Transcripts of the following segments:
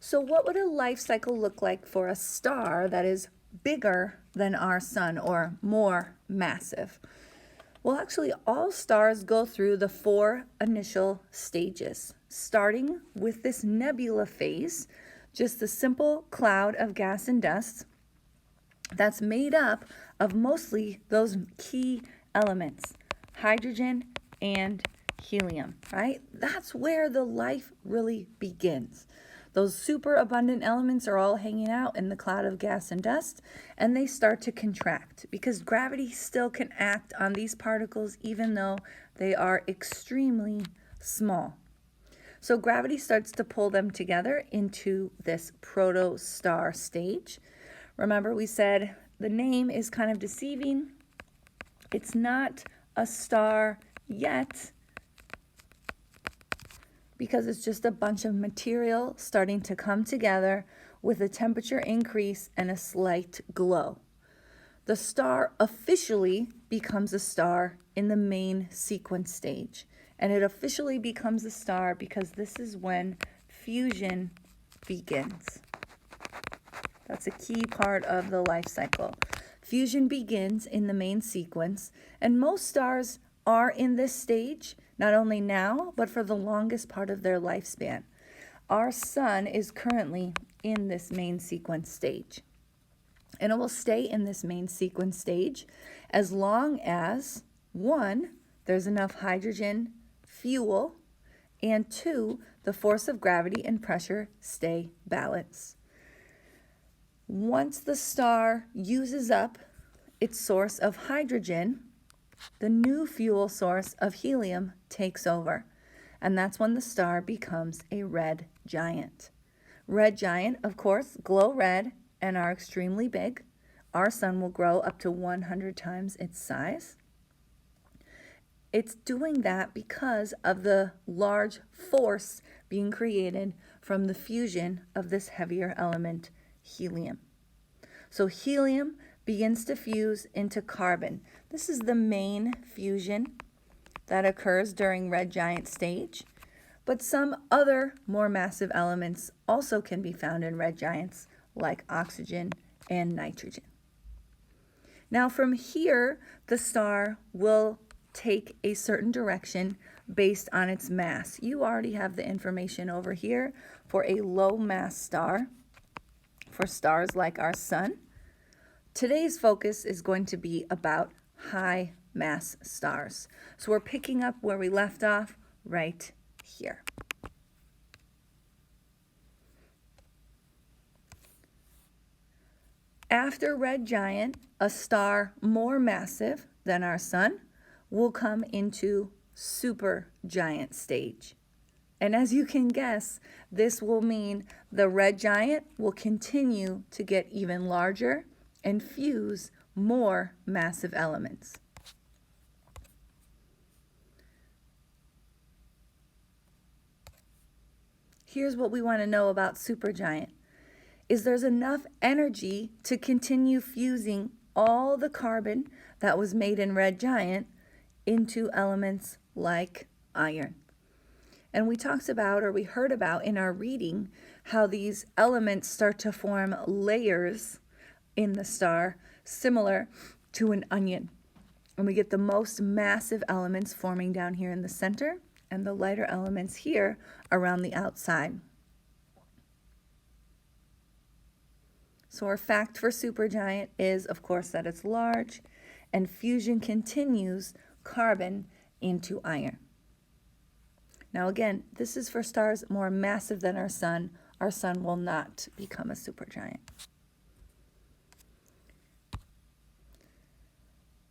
So what would a life cycle look like for a star that is bigger than our sun or more massive? Well, actually, all stars go through the 4 initial stages, starting with this nebula phase, just a simple cloud of gas and dust that's made up of mostly those key elements, hydrogen and helium, right? That's where the life really begins. Those super abundant elements are all hanging out in the cloud of gas and dust, and they start to contract because gravity still can act on these particles even though they are extremely small. So gravity starts to pull them together into this protostar stage. Remember, we said the name is kind of deceiving. It's not a star yet because it's just a bunch of material starting to come together with a temperature increase and a slight glow. The star officially becomes a star in the main sequence stage. And it officially becomes a star because this is when fusion begins. That's a key part of the life cycle. Fusion begins in the main sequence, and most stars are in this stage, not only now, but for the longest part of their lifespan. Our sun is currently in this main sequence stage. And it will stay in this main sequence stage as long as, 1, there's enough hydrogen fuel, and 2, the force of gravity and pressure stay balanced. Once the star uses up its source of hydrogen, the new fuel source of helium takes over, and that's when the star becomes a red giant. Red giant, of course, glow red and are extremely big. Our sun will grow up to 100 times its size. It's doing that because of the large force being created from the fusion of this heavier element, helium. So helium begins to fuse into carbon. This is the main fusion that occurs during red giant stage, but some other more massive elements also can be found in red giants, like oxygen and nitrogen. Now from here, the star will take a certain direction based on its mass. You already have the information over here for a low mass star, for stars like our sun. Today's focus is going to be about high mass stars. So we're picking up where we left off right here. After red giant, a star more massive than our sun will come into supergiant stage. And as you can guess, this will mean the red giant will continue to get even larger and fuse more massive elements. Here's what we want to know about supergiant. Is there's enough energy to continue fusing all the carbon that was made in red giant into elements like iron. And we talked about, or we heard about in our reading, how these elements start to form layers in the star, similar to an onion. And we get the most massive elements forming down here in the center, and the lighter elements here around the outside. So our fact for supergiant is, of course, that it's large, and fusion continues carbon into iron. Now again, this is for stars more massive than our sun. Our sun will not become a supergiant.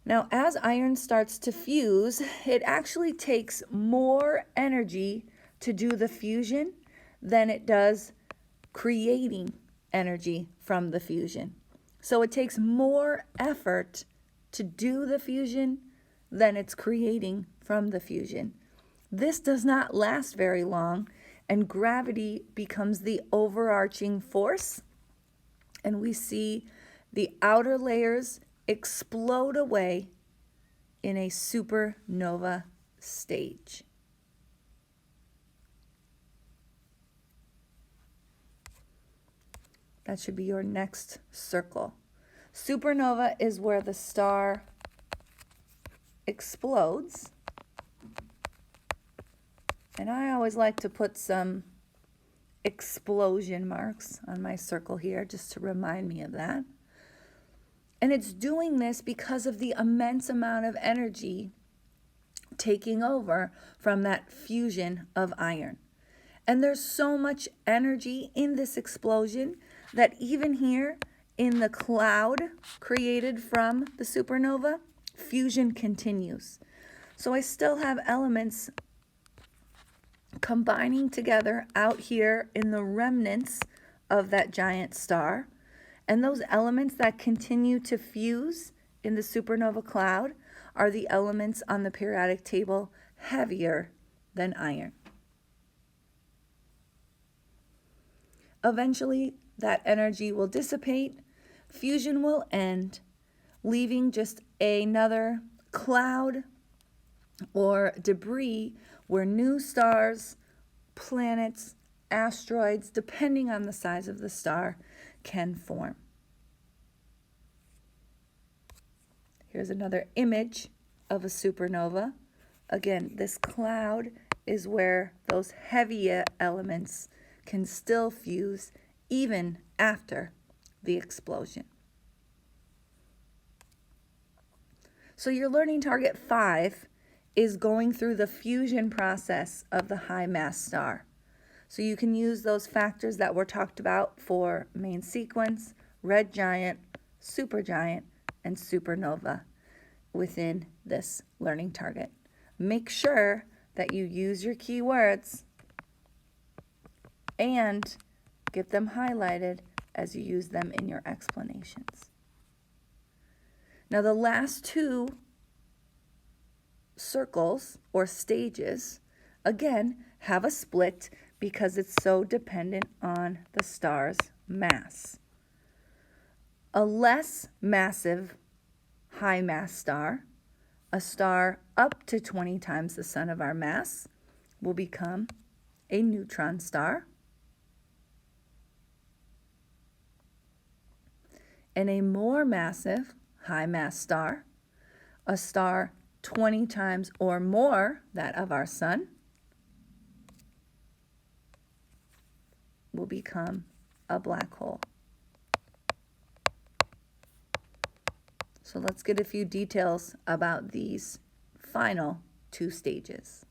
Now, as iron starts to fuse, it actually takes more energy to do the fusion than it does creating energy from the fusion. So it takes more effort to do the fusion than it's creating from the fusion. This does not last very long, and gravity becomes the overarching force, and we see the outer layers explode away in a supernova stage. That should be your next circle. Supernova is where the star explodes. And I always like to put some explosion marks on my circle here just to remind me of that. And it's doing this because of the immense amount of energy taking over from that fusion of iron. And there's so much energy in this explosion that even here in the cloud created from the supernova, fusion continues. So I still have elements combining together out here in the remnants of that giant star. And those elements that continue to fuse in the supernova cloud are the elements on the periodic table heavier than iron. Eventually, that energy will dissipate, fusion will end, leaving just another cloud or debris where new stars, planets, asteroids, depending on the size of the star, can form. Here's another image of a supernova. Again, this cloud is where those heavier elements can still fuse even after the explosion. So your learning target 5 is going through the fusion process of the high mass star. So you can use those factors that were talked about for main sequence, red giant, supergiant, and supernova within this learning target. Make sure that you use your keywords and get them highlighted as you use them in your explanations. Now the last two circles or stages, again, have a split because it's so dependent on the star's mass. A less massive high mass star, a star up to 20 times the sun of our mass, will become a neutron star. And a more massive high mass star, a star 20 times or more that of our sun, will become a black hole. So let's get a few details about these final two stages.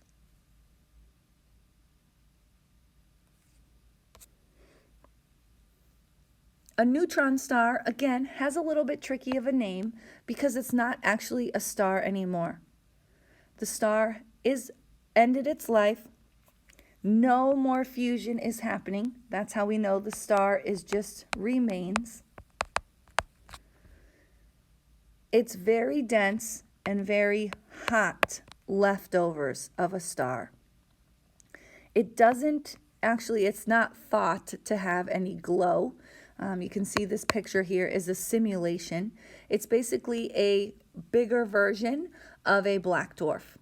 A neutron star, again, has a little bit tricky of a name because it's not actually a star anymore. The star is ended its life. No more fusion is happening. That's how we know the star is just remains. It's very dense and very hot leftovers of a star. It doesn't, actually, it's not thought to have any glow. You can see this picture here is a simulation. It's basically a bigger version of a black dwarf,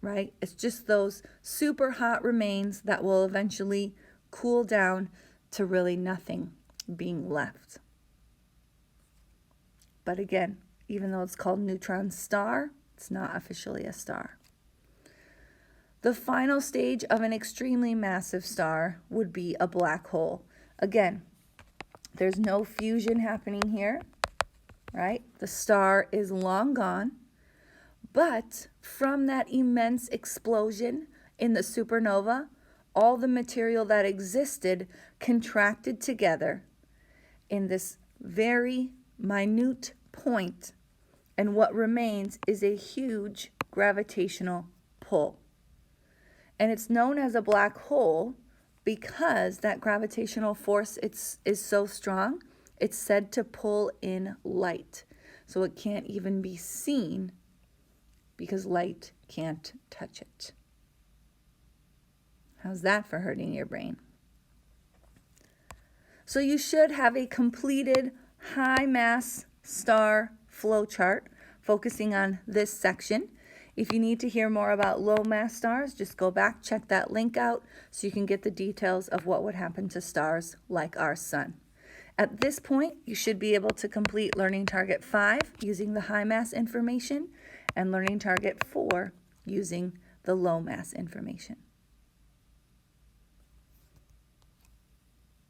right? It's just those super hot remains that will eventually cool down to really nothing being left. But again, even though it's called Neutron Star, it's not officially a star. The final stage of an extremely massive star would be a black hole. Again, there's no fusion happening here, right? The star is long gone, but from that immense explosion in the supernova, all the material that existed contracted together in this very minute point, and what remains is a huge gravitational pull. And it's known as a black hole because that gravitational force is so strong, it's said to pull in light. So it can't even be seen because light can't touch it. How's that for hurting your brain? So you should have a completed high mass star flow chart focusing on this section. If you need to hear more about low mass stars, just go back, check that link out so you can get the details of what would happen to stars like our sun. At this point, you should be able to complete Learning Target 5 using the high mass information and Learning Target 4 using the low mass information.